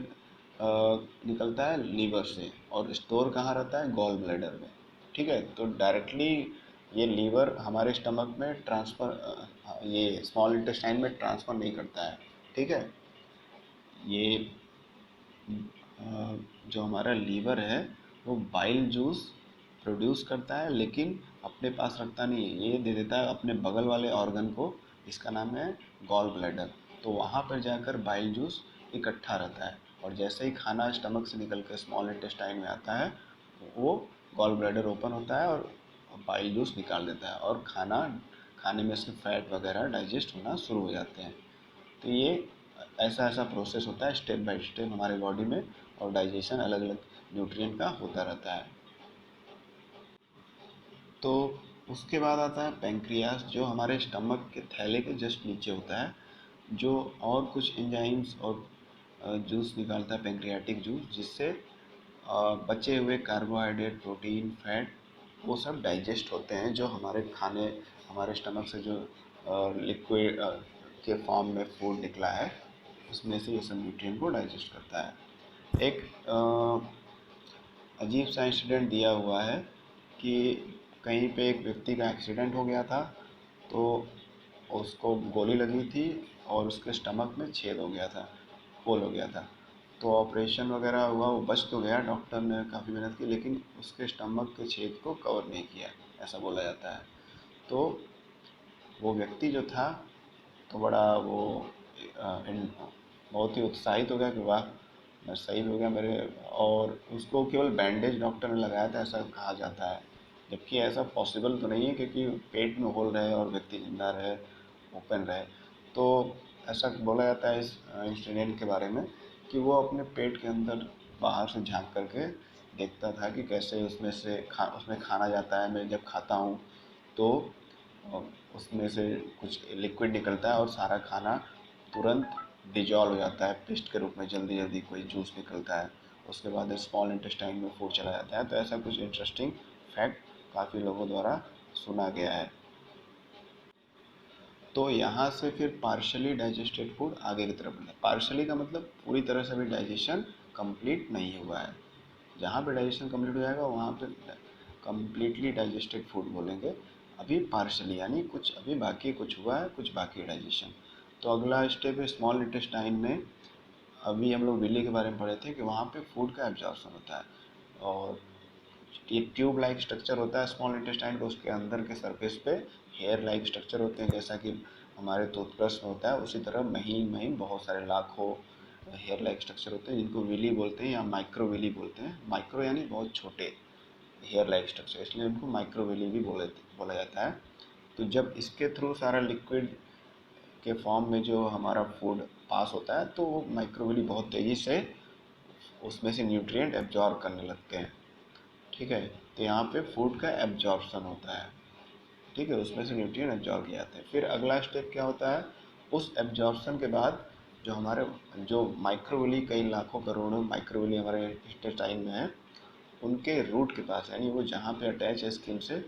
निकलता है? लीवर से। और स्टोर कहाँ रहता है? गॉल ब्लैडर में। ठीक है। तो डायरेक्टली ये लीवर हमारे स्टमक में ट्रांसफ़र, ये स्मॉल इंटेस्टाइन में ट्रांसफ़र नहीं करता है। ठीक है। ये जो हमारा लीवर है वो बाइल जूस प्रोड्यूस करता है, लेकिन अपने पास रखता नहीं है, ये दे देता है अपने बगल वाले ऑर्गन को। इसका नाम है गॉल ब्लैडर। तो वहाँ पर जाकर बाइल जूस इकट्ठा रहता है, और जैसे ही खाना स्टमक से निकल कर स्मॉल इंटेस्टाइन में आता है, वो गॉल ब्लैडर ओपन होता है और बाइल जूस निकाल देता है, और खाने में से फैट वगैरह डाइजेस्ट होना शुरू हो जाते हैं। तो ये ऐसा ऐसा प्रोसेस होता है स्टेप बाय स्टेप हमारे बॉडी में, और डाइजेशन अलग अलग न्यूट्रिएंट का होता रहता है। तो उसके बाद आता है पेंक्रियास, जो हमारे स्टमक के थैले के जस्ट नीचे होता है, जो और कुछ एंजाइम्स और जूस निकालता है, पेंक्रियाटिक जूस, जिससे बचे हुए कार्बोहाइड्रेट, प्रोटीन, फैट, वो सब डाइजेस्ट होते हैं। जो हमारे खाने, हमारे स्टमक से जो लिक्विड के फॉर्म में फूड निकला है, उसमें से ये सब न्यूट्रिएंट को डाइजेस्ट करता है। एक अजीब सा इंसिडेंट दिया हुआ है कि कहीं पे एक व्यक्ति का एक्सीडेंट हो गया था, तो उसको गोली लगी थी और उसके स्टमक में छेद हो गया था, होल हो गया था। तो ऑपरेशन वगैरह हुआ, वो बच तो गया, डॉक्टर ने काफ़ी मेहनत की, लेकिन उसके स्टमक के छेद को कवर नहीं किया, ऐसा बोला जाता है। तो वो व्यक्ति जो था, तो बड़ा वो बहुत ही उत्साहित हो गया कि वाह, मैं सही हो गया मेरे। और उसको केवल बैंडेज डॉक्टर ने लगाया था, ऐसा कहा जाता है। जबकि ऐसा पॉसिबल तो नहीं है, क्योंकि पेट में होल रहे और व्यक्ति जिंदा रहे, ओपन रहे। तो ऐसा बोला जाता है इस इंसिडेंट के बारे में कि वो अपने पेट के अंदर बाहर से झांक करके देखता था कि कैसे उसमें खाना जाता है। मैं जब खाता हूँ तो उसमें से कुछ लिक्विड निकलता है और सारा खाना तुरंत डिजॉल्व हो जाता है पेस्ट के रूप में, जल्दी जल्दी कोई जूस निकलता है। उसके बाद स्मॉल इंटेस्टाइन में फूड चला जाता है। तो ऐसा कुछ इंटरेस्टिंग फैक्ट काफ़ी लोगों द्वारा सुना गया है। तो यहाँ से फिर पार्शली डाइजेस्टेड फूड आगे की तरफ बढ़ा। पार्शली का मतलब पूरी तरह से भी डाइजेशन कंप्लीट नहीं हुआ है। जहाँ पे डाइजेशन कंप्लीट हो जाएगा वहाँ पे कंप्लीटली डाइजेस्टेड फूड बोलेंगे। अभी पार्शली यानी कुछ अभी बाकी, कुछ हुआ है, कुछ बाकी है डाइजेशन। तो अगला स्टेप है स्मॉल इंटेस्टाइन में। अभी हम लोग विली के बारे में पढ़े थे कि वहाँ पे फूड का एब्जॉर्प्शन होता है और ये ट्यूब लाइक स्ट्रक्चर होता है स्मॉल इंटेस्टाइन का। उसके अंदर के सरफेस पे हेयर लाइक स्ट्रक्चर होते हैं, जैसा कि हमारे टूथब्रश में होता है। उसी तरह महीन महीन बहुत सारे लाखों हेयर लाइक स्ट्रक्चर होते हैं, जिनको विली बोलते हैं या माइक्रो विली बोलते हैं। माइक्रो यानी बहुत छोटे हेयर लाइक स्ट्रक्चर, इसलिए उनको माइक्रो विली भी बोला जाता है। तो जब इसके थ्रू सारा लिक्विड के फॉर्म में जो हमारा फूड पास होता है, तो वो माइक्रोविली बहुत तेज़ी से उसमें से न्यूट्रिएंट एब्जॉर्ब करने लगते हैं। ठीक है, तो यहाँ पे फूड का एब्जॉर्प्शन होता है। ठीक है, उसमें से न्यूट्रिएंट एब्जॉर्ब किए जाते हैं। फिर अगला स्टेप क्या होता है, उस एब्जॉर्प्शन के बाद जो हमारे जो माइक्रोविली, कई लाखों करोड़ों माइक्रोविली हमारे इंटेस्टाइन में है, उनके रूट के पास, यानी वो जहाँ पे अटैच है स्किन से,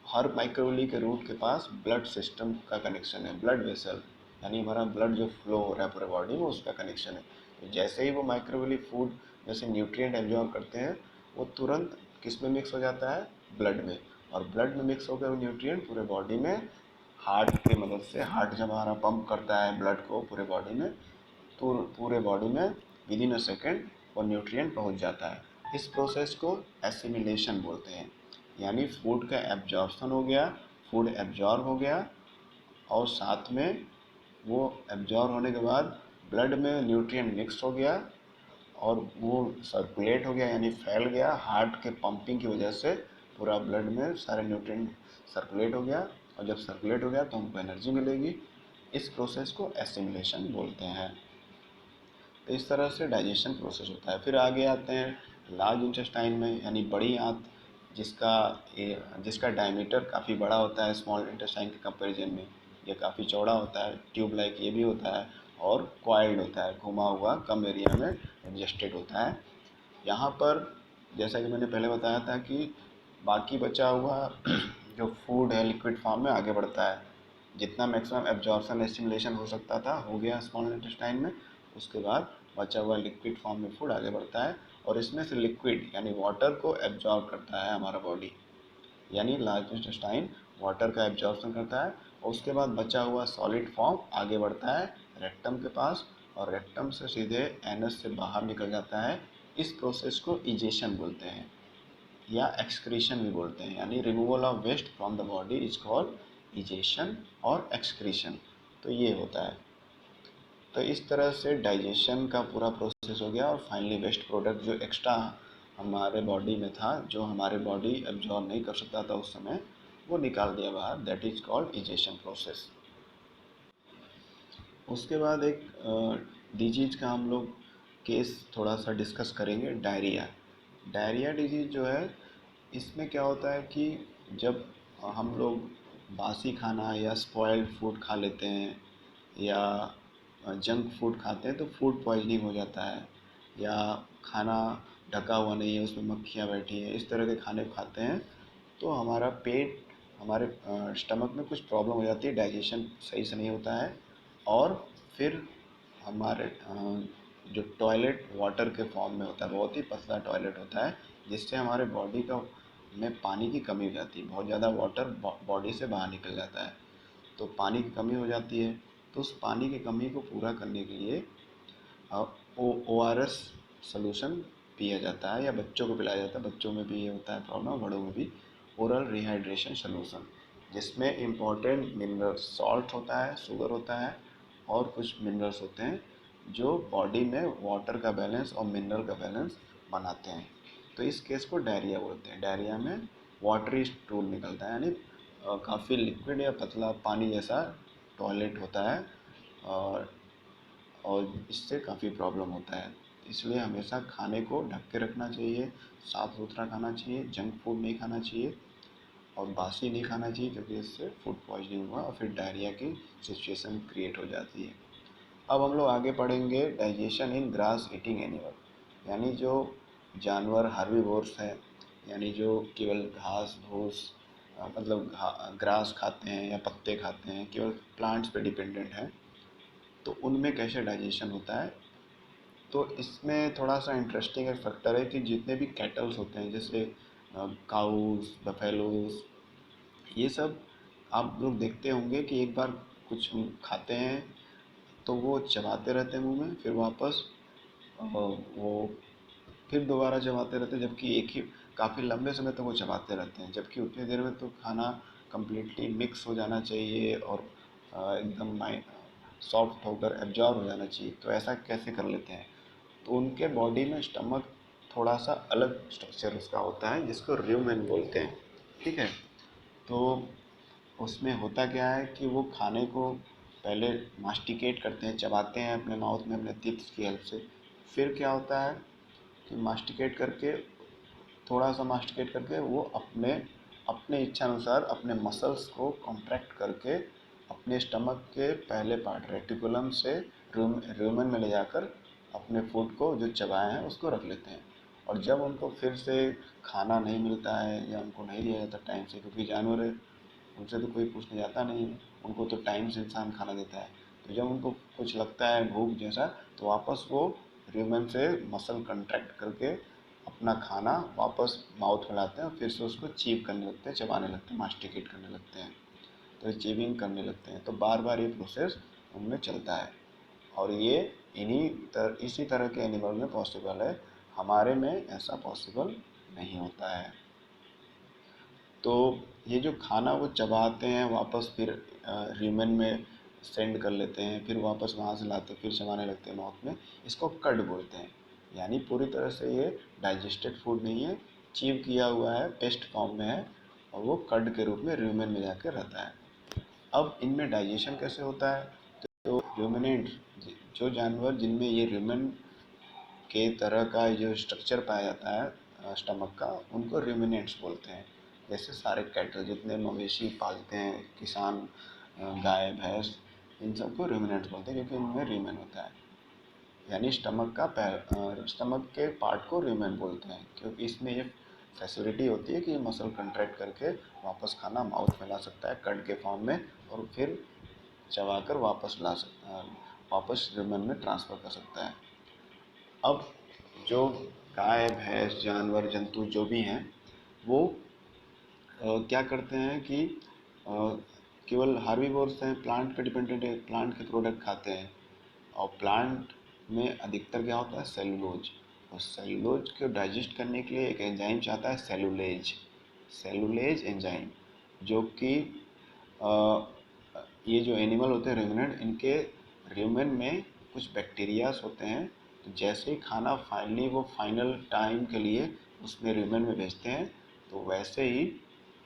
हर माइक्रोविली के रूट के पास ब्लड सिस्टम का कनेक्शन है, ब्लड वेसल, यानी हमारा ब्लड जो फ्लो हो रहा है पूरे बॉडी में उसका कनेक्शन है। तो जैसे ही वो माइक्रोविली फूड जैसे न्यूट्रिएंट एब्जॉर्ब करते हैं, वो तुरंत किस में मिक्स हो जाता है, ब्लड में। और ब्लड में मिक्स होकर वो न्यूट्रिएंट पूरे बॉडी में हार्ट की मदद से, हार्ट जब हमारा पंप करता है ब्लड को पूरे बॉडी में, तो पूरे बॉडी में विद इन अ सेकेंड वो न्यूट्रिएंट पहुंच जाता है। इस प्रोसेस को एसिमिलेशन बोलते हैं। यानी फूड का एब्जॉर्प्शन हो गया, फूड एब्जॉर्ब हो गया, और साथ में वो एब्जॉर्ब होने के बाद ब्लड में न्यूट्रिएंट मिक्स हो गया और वो सर्कुलेट हो गया, यानी फैल गया हार्ट के पंपिंग की वजह से। पूरा ब्लड में सारे न्यूट्रिएंट सर्कुलेट हो गया, और जब सर्कुलेट हो गया तो हमको एनर्जी मिलेगी। इस प्रोसेस को एसिमिलेशन बोलते हैं। तो इस तरह से डाइजेशन प्रोसेस होता है। फिर आगे आते हैं लार्ज इंटेस्टाइन में, यानी बड़ी आंत, जिसका डायमीटर काफ़ी बड़ा होता है स्मॉल इंटेस्टाइन के कंपैरिजन में। ये काफ़ी चौड़ा होता है, ट्यूब लाइक ये भी होता है, और कॉइल्ड होता है, घुमा हुआ, कम एरिया में एडजस्टेड होता है। यहाँ पर जैसा कि मैंने पहले बताया था कि बाकी बचा हुआ जो फूड है लिक्विड फॉर्म में आगे बढ़ता है। जितना मैक्सिमम एब्जॉर्प्शन एस्टिमुलेशन हो सकता था हो गया स्मॉल इंटेस्टाइन में। उसके बाद बचा हुआ लिक्विड फॉर्म में फूड आगे बढ़ता है, और इसमें से लिक्विड यानी वाटर को एब्जॉर्ब करता है हमारा बॉडी। यानी लार्ज इंटेस्टाइन वाटर का एब्जॉर्प्शन करता है, और उसके बाद बचा हुआ सॉलिड फॉर्म आगे बढ़ता है रेक्टम के पास, और रेक्टम से सीधे एनस से बाहर निकल जाता है। इस प्रोसेस को इजेशन बोलते हैं या एक्सक्रीशन भी बोलते हैं, यानी removal of waste from the body is called egestion और एक्सक्रीशन। तो ये होता है। तो इस तरह से डाइजेशन का पूरा प्रोसेस हो गया, और फाइनली वेस्ट प्रोडक्ट जो एक्स्ट्रा हमारे बॉडी में था, जो हमारे बॉडी एब्जॉर्ब नहीं कर सकता था उस समय, वो निकाल दिया बाहर। That is called egestion process. उसके बाद एक डिजीज का हम लोग केस थोड़ा सा डिस्कस करेंगे, डायरिया। डायरिया डिजीज जो है, इसमें क्या होता है कि जब हम लोग बासी खाना या स्पॉइल्ड फूड खा लेते हैं, या जंक फूड खाते हैं, तो फूड पॉइजनिंग हो जाता है। या खाना ढका हुआ नहीं है, उसमें मक्खियाँ बैठी हैं, इस तरह के खाने खाते हैं, तो हमारा पेट, हमारे स्टमक में कुछ प्रॉब्लम हो जाती है, डाइजेशन सही से नहीं होता है। और फिर हमारे जो टॉयलेट वाटर के फॉर्म में होता है, बहुत ही पतला टॉयलेट होता है, जिससे हमारे बॉडी का में पानी की कमी हो जाती है, बहुत ज़्यादा वाटर बॉडी से बाहर निकल जाता है, तो पानी की कमी हो जाती है। तो उस पानी की कमी को पूरा करने के लिए ओ आर एस सोल्यूशन पिया जाता है, या बच्चों को पिलाया जाता है। बच्चों में भी ये होता है प्रॉब्लम, बड़ों में भी। ओरल रिहाइड्रेशन सोल्यूशन, जिसमें इम्पॉर्टेंट मिनरल सॉल्ट होता है, शुगर होता है, और कुछ मिनरल्स होते हैं जो बॉडी में वाटर का बैलेंस और मिनरल का बैलेंस बनाते हैं। तो इस केस को डायरिया बोलते हैं। डायरिया में वाटरी स्टूल निकलता है, यानी काफ़ी लिक्विड या पतला पानी जैसा टॉयलेट होता है, और इससे काफ़ी प्रॉब्लम होता है। इसलिए हमेशा खाने को ढक के रखना चाहिए, साफ़ सुथरा खाना चाहिए, जंक फूड नहीं खाना चाहिए, और बासी नहीं खाना चाहिए, क्योंकि इससे फूड पॉइजनिंग हुआ और फिर डायरिया की सिचुएशन क्रिएट हो जाती है। अब हम लोग आगे पढ़ेंगे डाइजेशन इन ग्रास ईटिंग एनिमल, यानी जो जानवर हार्बीवोर्स हैं, यानी जो केवल घास भूस मतलब ग्रास खाते हैं या पत्ते खाते हैं, केवल प्लांट्स पे डिपेंडेंट हैं, तो उनमें कैसे डाइजेशन होता है तो इसमें थोड़ा सा इंटरेस्टिंग एक फैक्टर है कि जितने भी कैटल्स होते हैं, जैसे काउस, बफेलोस, ये सब आप लोग देखते होंगे कि एक बार कुछ खाते हैं तो वो चबाते रहते हैं मुंह में, फिर वापस वो फिर दोबारा चबाते रहते हैं, जबकि एक ही काफ़ी लंबे समय तक वो चबाते रहते हैं, जबकि उतनी देर में तो खाना कम्प्लीटली मिक्स हो जाना चाहिए और एकदम सॉफ्ट होकर एब्जॉर्ब हो जाना चाहिए। तो ऐसा कैसे कर लेते हैं? तो उनके बॉडी में स्टमक थोड़ा सा अलग स्ट्रक्चर उसका होता है, जिसको र्यूमेन बोलते हैं। ठीक है। तो उसमें होता क्या है कि वो खाने को पहले मास्टिकेट करते हैं, चबाते हैं अपने माउथ में अपने टीथ की हेल्प से। फिर क्या होता है कि मास्टिकेट करके, थोड़ा सा मास्टिकेट करके वो अपने अपने इच्छा अनुसार अपने मसल्स को कॉन्ट्रैक्ट करके अपने स्टमक के पहले पार्ट रेटिकुलम से रूमेन में ले जाकर अपने फूड को जो चबाए हैं उसको रख लेते हैं। और जब उनको फिर से खाना नहीं मिलता है या उनको नहीं दिया जाता टाइम से, क्योंकि जानवर है, उनसे तो कोई पूछने जाता नहीं है, उनको तो टाइम से इंसान खाना देता है। तो जब उनको कुछ लगता है भूख जैसा, तो वापस वो र्यूमेन से मसल कंट्रैक्ट करके अपना खाना वापस माउथ में लाते हैं और फिर से उसको चीव करने लगते हैं, चबाने लगते हैं, मास्टिकेट करने लगते हैं। तो चीविंग करने लगते हैं। तो बार बार ये प्रोसेस उनमें चलता है। और ये इसी तरह के एनिमल में पॉसिबल है, हमारे में ऐसा पॉसिबल नहीं होता है। तो ये जो खाना वो चबाते हैं वापस फिर र्यूमेन में सेंड कर लेते हैं, फिर वापस वहाँ से लाते फिर चबाने लगते हैं माउथ में, इसको कड बोलते हैं। यानी पूरी तरह से ये डाइजेस्टेड फूड नहीं है, चीव किया हुआ है, पेस्ट फॉर्म में है, और वो कड के रूप में र्यूमेन में जाकर रहता है। अब इनमें डाइजेशन कैसे होता है? तो र्यूमिनेंट, जो जानवर जिनमें ये र्यूमेन के तरह का जो स्ट्रक्चर पाया जाता है स्टमक का, उनको र्यूमिनेंट्स बोलते हैं। जैसे सारे कैटल, जितने मवेशी पालते हैं किसान, गाय भैंस, इन सबको र्यूमिनेंट्स बोलते हैं, क्योंकि इनमें र्यूमेन होता है। यानी स्टमक के पार्ट को र्यूमेन बोलते हैं, क्योंकि इसमें ये फैसिलिटी होती है कि मसल कंट्रैक्ट करके वापस खाना माउथ में ला सकता है कड के फॉर्म में, और फिर चबाकर वापस र्यूमेन में ट्रांसफ़र कर सकता है। अब जो गाय भैंस जानवर जंतु जो भी हैं, वो क्या करते हैं कि केवल हार्बीवोर्स हैं, प्लांट पे डिपेंडेंट है, प्लांट के प्रोडक्ट खाते हैं। और प्लांट में अधिकतर क्या होता है? सेलुलोज। और सेलुलोज को डाइजेस्ट करने के लिए एक एंजाइम चाहता है, सेलुलेज, सेलुलेज एंजाइम, जो कि ये जो एनिमल होते हैं रूमिनेंट, इनके र्यूमेन में कुछ बैक्टीरियाज होते हैं। तो जैसे ही खाना फाइनली वो फाइनल टाइम के लिए उसमें र्यूमेन में भेजते हैं, तो वैसे ही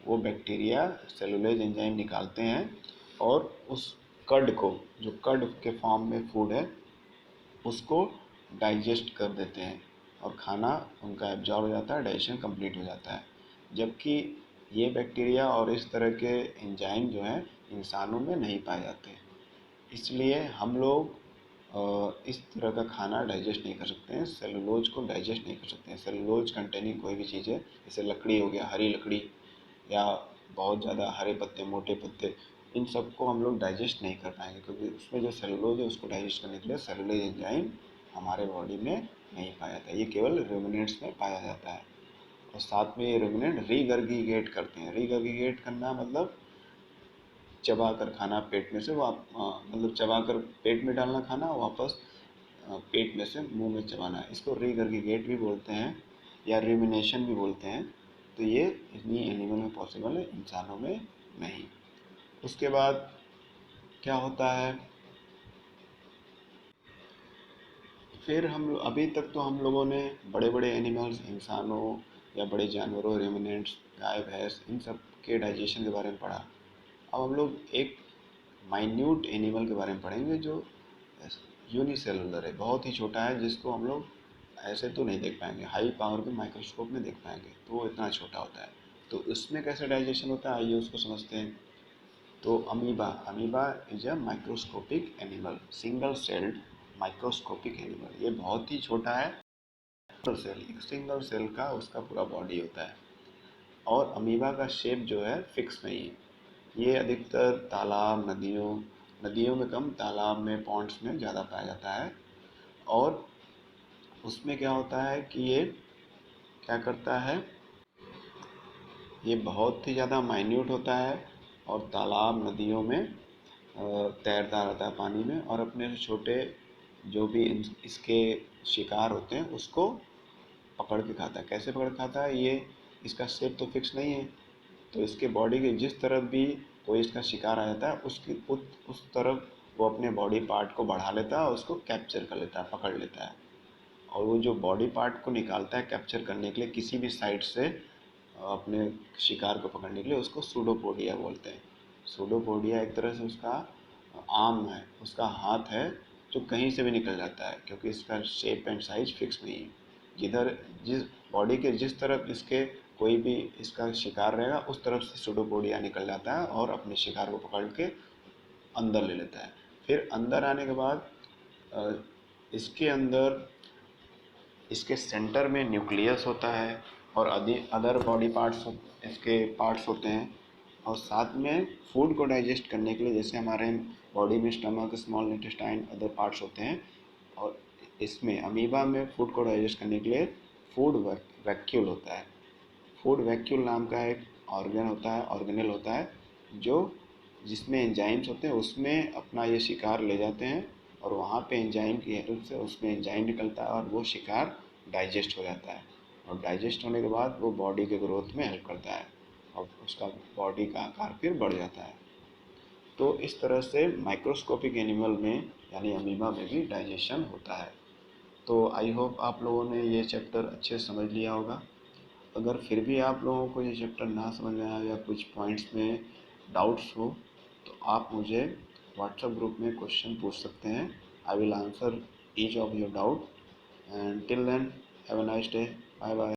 वो बैक्टीरिया सेलुलेज एंजाइम निकालते हैं और उस कड को, जो कड के फॉर्म में फूड है, उसको डाइजेस्ट कर देते हैं और खाना उनका एब्जॉर्ब हो जाता है, डाइजेशन कंप्लीट हो जाता है। जबकि ये बैक्टीरिया और इस तरह के एंजाइम जो हैं इंसानों में नहीं पाए जाते। इसलिए हम लोग इस तरह का खाना डाइजेस्ट नहीं कर सकते हैं, सेलुलोज को डाइजेस्ट नहीं कर सकते हैं। सेलुलोज कंटेनिंग कोई भी चीज़ है, जैसे लकड़ी हो गया, हरी लकड़ी, या बहुत ज़्यादा हरे पत्ते, मोटे पत्ते, इन सबको हम लोग डाइजेस्ट नहीं कर पाएंगे, क्योंकि उसमें जो सेलुलोज है उसको डाइजेस्ट करने के लिए सेलुलोज एंजाइम हमारे बॉडी में नहीं पाया जाता है। ये केवल रूमिनेंट्स में पाया जाता है। और साथ में ये रूमिनेंट रीगर्गिगेट करते हैं। रीगर्गिगेट करना मतलब चबा कर खाना पेट में से, मतलब चबा कर पेट में डालना खाना, वापस पेट में से मुंह में चबाना है। इसको रीगर्गिगेट भी बोलते हैं या रिमिनेशन भी बोलते हैं। तो ये इन्हीं एनिमल में पॉसिबल है, इंसानों में नहीं। उसके बाद क्या होता है, फिर हम अभी तक तो हम लोगों ने बड़े बड़े एनिमल्स, इंसानों या बड़े जानवरों, रेमिनेंट्स, गाय भैंस, इन सब के डाइजेशन के बारे में पढ़ा। अब हम लोग एक माइन्यूट एनिमल के बारे में पढ़ेंगे जो यूनिसेलुलर है, बहुत ही छोटा है, जिसको हम लोग ऐसे तो नहीं देख पाएंगे, हाई पावर के माइक्रोस्कोप में देख पाएंगे, तो वो इतना छोटा होता है। तो उसमें कैसे डाइजेशन होता है, आइए उसको समझते हैं। तो amoeba, amoeba is a microscopic animal, single celled microscopic animal. ये बहुत ही छोटा है, एक सिंगल सेल का उसका पूरा बॉडी होता है। और अमीबा का शेप जो है फिक्स नहीं है। ये अधिकतर तालाब, नदियों नदियों में कम, तालाब में, पॉन्ड्स में ज़्यादा पाया जाता है। और उसमें क्या होता है कि ये क्या करता है, ये बहुत ही ज़्यादा माइन्यूट होता है और तालाब नदियों में तैरता रहता है पानी में, और अपने छोटे जो भी इसके शिकार होते हैं उसको पकड़ के खाता है। कैसे पकड़ के खाता है, ये इसका शेप तो फिक्स नहीं है, तो इसके बॉडी के जिस तरफ भी कोई इसका शिकार आ जाता है उसकी उस तरफ वो अपने बॉडी पार्ट को बढ़ा लेता है और उसको कैप्चर कर लेता है, पकड़ लेता है। और वो जो बॉडी पार्ट को निकालता है कैप्चर करने के लिए किसी भी साइड से अपने शिकार को पकड़ने के लिए, उसको सूडोपोडिया बोलते हैं। सूडोपोडिया एक तरह से उसका आर्म है, उसका हाथ है, जो कहीं से भी निकल जाता है क्योंकि इसका शेप एंड साइज फिक्स नहीं है। जिधर जिस बॉडी के जिस तरफ इसके कोई भी इसका शिकार रहेगा उस तरफ से सूडोपोडिया निकल जाता है और अपने शिकार को पकड़ के अंदर ले लेता है। फिर अंदर आने के बाद इसके अंदर इसके सेंटर में न्यूक्लियस होता है और अदर बॉडी पार्ट्स इसके पार्ट्स होते हैं। और साथ में फूड को डाइजेस्ट करने के लिए, जैसे हमारे बॉडी में stomach, small intestine, other parts होते हैं, और इसमें अमीबा में फूड को डाइजेस्ट करने के लिए फूड वैक्यूल होता है। फूड वैक्यूल नाम का एक ऑर्गन होता है, ऑर्गेनल होता है, जो जिसमें एंजाइम्स होते हैं, उसमें अपना ये शिकार ले जाते हैं और वहाँ पे एंजाइम की हेल्प से उसमें एंजाइम निकलता है और वो शिकार डाइजेस्ट हो जाता है। और डाइजेस्ट होने के बाद वो बॉडी के ग्रोथ में हेल्प करता है और उसका बॉडी का आकार फिर बढ़ जाता है। तो इस तरह से माइक्रोस्कोपिक एनिमल में यानी अमीबा में भी डाइजेशन होता है। तो आई होप आप लोगों ने ये चैप्टर अच्छे से समझ लिया होगा। अगर फिर भी आप लोगों को ये चैप्टर ना समझ में आया या कुछ पॉइंट्स में डाउट्स हो तो आप मुझे व्हाट्सएप ग्रुप में क्वेश्चन पूछ सकते हैं। I will answer each of your doubt, and till then have a nice day. Bye bye.